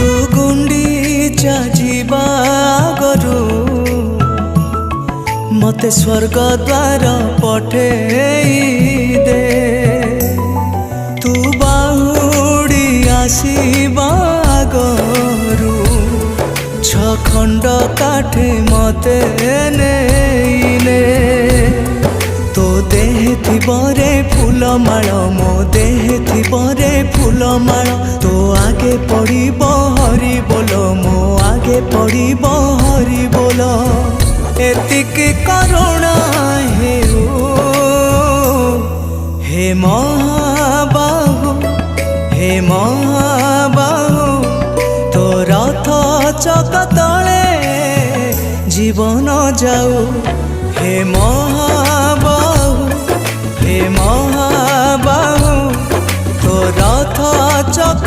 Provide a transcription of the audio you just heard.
तू गुंडीचा जीवा गरु मते स्वर्ग द्वार पठेई दे तू बाहुड़ी आसीबा गरु खंड काठे मते नेइले तो देह थिबरे फूलमाल मो देह थिबरे फूलमाल तो आगे पड़िब हरि बोल मो आगे पड़िब हरि बोल एतिकी करुणा हे महाबाहु हे महाबाहु तो रथ चक तले जीवन जाऊ हे महाबाहु हे महाबाहु तो रथ चक